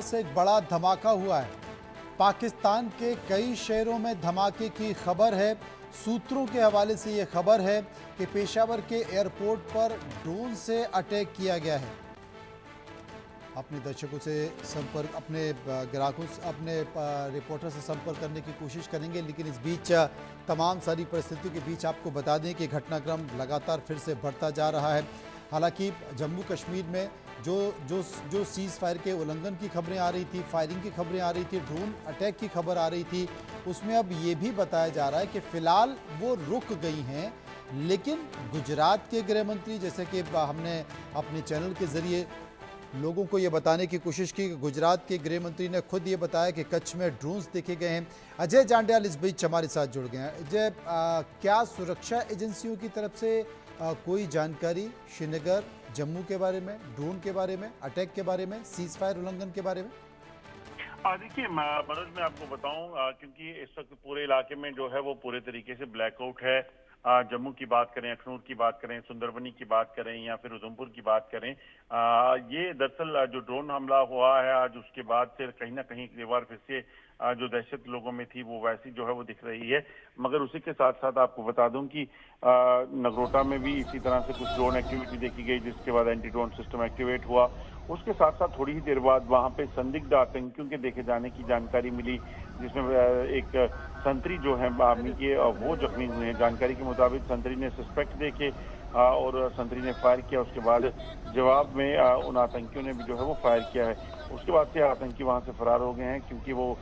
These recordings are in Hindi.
से एक बड़ा धमाका हुआ है। पाकिस्तान के कई शहरों में धमाके की खबर है। सूत्रों के हवाले से यह खबर है कि पेशावर के एयरपोर्ट पर ड्रोन से अटैक किया गया है। अपने दर्शकों से संपर्क, अपने ग्राहकों से, अपने रिपोर्टर से संपर्क करने की कोशिश करेंगे, लेकिन इस बीच तमाम सारी परिस्थितियों के बीच आपको बता दें कि घटनाक्रम लगातार फिर से बढ़ता जा रहा है। हालांकि जम्मू कश्मीर में जो जो जो सीज़ फायर के उल्लंघन की खबरें आ रही थी, फायरिंग की खबरें आ रही थी, ड्रोन अटैक की खबर आ रही थी, उसमें अब ये भी बताया जा रहा है कि फ़िलहाल वो रुक गई हैं। लेकिन गुजरात के गृह मंत्री, जैसे कि हमने अपने चैनल के ज़रिए लोगों को ये बताने की कोशिश की कि गुजरात के गृह मंत्री ने खुद ये बताया कि कच्छ में ड्रोन्स देखे गए हैं। अजय जांड्याल इस बीच हमारे साथ जुड़ गए हैं। अजय, क्या सुरक्षा एजेंसियों की तरफ से कोई जानकारी श्रीनगर, जम्मू के बारे में, ड्रोन के बारे में, अटैक के बारे में, सीज फायर उल्लंघन के बारे में? देखिए मनोज, मैं आपको बताऊं, क्योंकि इस वक्त पूरे इलाके में जो है वो पूरे तरीके से ब्लैकआउट है। जम्मू की बात करें, अखनूर की बात करें, सुंदरबनी की बात करें या फिर उधमपुर की बात करें, ये दरअसल जो ड्रोन हमला हुआ है आज, उसके बाद से कहीं ना कहीं एक बार फिर से जो दहशत लोगों में थी वो वैसी जो है वो दिख रही है। मगर उसी के साथ साथ आपको बता दूं कि नगरोटा में भी इसी तरह से कुछ ड्रोन एक्टिविटी देखी गई, जिसके बाद एंटी ड्रोन सिस्टम एक्टिवेट हुआ। उसके साथ साथ थोड़ी ही देर बाद वहां पे संदिग्ध आतंकियों के देखे जाने की जानकारी मिली, जिसमें एक संतरी जो है आर्मी के, वो जख्मी हुए हैं। जानकारी के मुताबिक संतरी ने सस्पेक्ट देखे और संतरी ने फायर किया। उसके बाद जवाब में उन आतंकियों ने भी जो है वो फायर किया है। उसके बाद से आतंकी वहां से फरार हो गए हैं, क्योंकि वो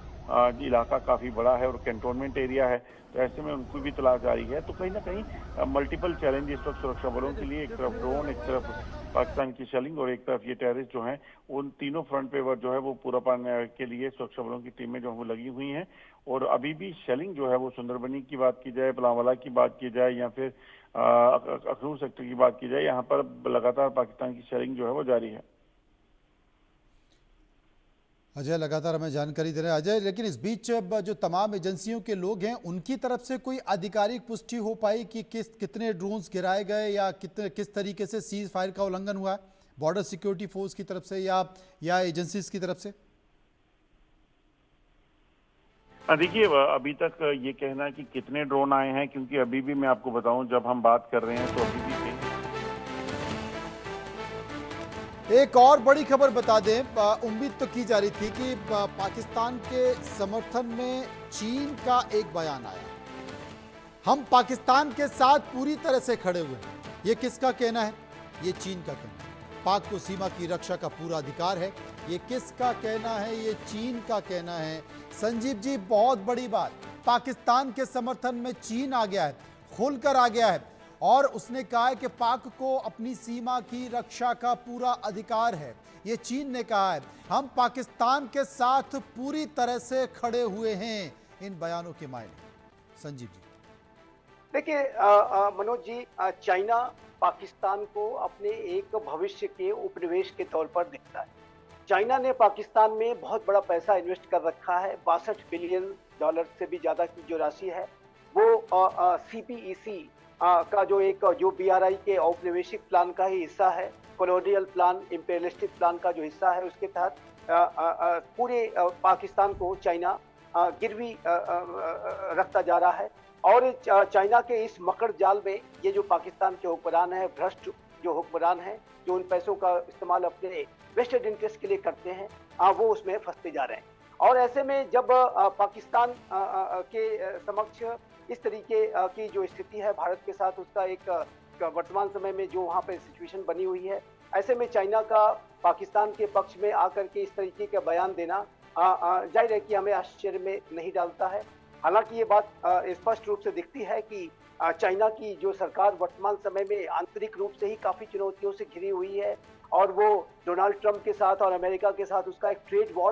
इलाका काफी बड़ा है और कैंटोनमेंट एरिया है, तो ऐसे में उनको भी तलाश जारी है। तो कहीं ना कहीं मल्टीपल चैलेंज इस वक्त सुरक्षा बलों के लिए, एक तरफ ड्रोन, एक तरफ पाकिस्तान की शेलिंग और एक तरफ ये टेररिस्ट जो हैं, उन तीनों फ्रंट पे जो है वो पूरा पाने के लिए सुरक्षा बलों की टीमें जो है वो लगी हुई हैं। और अभी भी शेलिंग जो है वो सुंदरबनी की बात की जाए, पलांवाला की बात की जाए या फिर अखनूर सेक्टर की बात की जाए, यहाँ पर लगातार पाकिस्तान की शेलिंग जो है वो जारी है। अजय लगातार हमें जानकारी दे रहे हैं। अजय, लेकिन इस बीच जो तमाम एजेंसियों के लोग हैं, उनकी तरफ से कोई आधिकारिक पुष्टि हो पाई कि कितने ड्रोन्स गिराए गए या किस तरीके से सीज फायर का उल्लंघन हुआ है बॉर्डर सिक्योरिटी फोर्स की तरफ से या एजेंसीज की तरफ से? देखिए, अभी तक ये कहना है कि कितने ड्रोन आए हैं, क्योंकि अभी भी मैं आपको बताऊं, जब हम बात कर रहे हैं तो अभी भी एक और बड़ी खबर बता दें, उम्मीद तो की जा रही थी कि पाकिस्तान के समर्थन में चीन का एक बयान आया, हम पाकिस्तान के साथ पूरी तरह से खड़े हुए हैं। ये किसका कहना है? ये चीन का कहना है। पाक को सीमा की रक्षा का पूरा अधिकार है। ये किसका कहना है? ये चीन का कहना है। संजीव जी, बहुत बड़ी बात, पाकिस्तान के समर्थन में चीन आ गया है, खुलकर आ गया है और उसने कहा है कि पाक को अपनी सीमा की रक्षा का पूरा अधिकार है। ये चीन ने कहा है, हम पाकिस्तान के साथ पूरी तरह से खड़े हुए हैं। इन बयानों के मायने संजीव जी? देखिए मनोज जी, चाइना पाकिस्तान को अपने एक भविष्य के उपनिवेश के तौर पर देखता है। चाइना ने पाकिस्तान में बहुत बड़ा पैसा इन्वेस्ट कर रखा है। 62 बिलियन डॉलर से भी ज्यादा की जो राशि है वो सीपीईसी का जो बीआरआई के औपनिवेशिक प्लान का ही हिस्सा है, कॉलोनियल प्लान, इंपीरियलिस्टिक प्लान का जो हिस्सा है, उसके तहत पूरे पाकिस्तान को चाइना गिरवी रखता जा रहा है। और चाइना के इस मकड़ जाल में ये जो पाकिस्तान के हुक्मरान हैं, भ्रष्ट जो हुक्मरान हैं, जो उन पैसों का इस्तेमाल अपने वेस्टेड इंटरेस्ट के लिए करते हैं, वो उसमें फंसते जा रहे हैं। और ऐसे में जब पाकिस्तान के समक्ष इस तरीके की जो स्थिति है भारत के साथ, उसका एक वर्तमान समय में जो वहाँ पे सिचुएशन बनी हुई है, ऐसे में चाइना का पाकिस्तान के पक्ष में आकर के इस तरीके का बयान देना जाहिर है कि हमें आश्चर्य में नहीं डालता है। हालांकि ये बात स्पष्ट रूप से दिखती है कि चाइना की जो सरकार वर्तमान समय में आंतरिक रूप से ही काफी चुनौतियों से घिरी हुई है और वो डोनाल्ड ट्रंप के साथ और अमेरिका के साथ उसका एक ट्रेड वॉर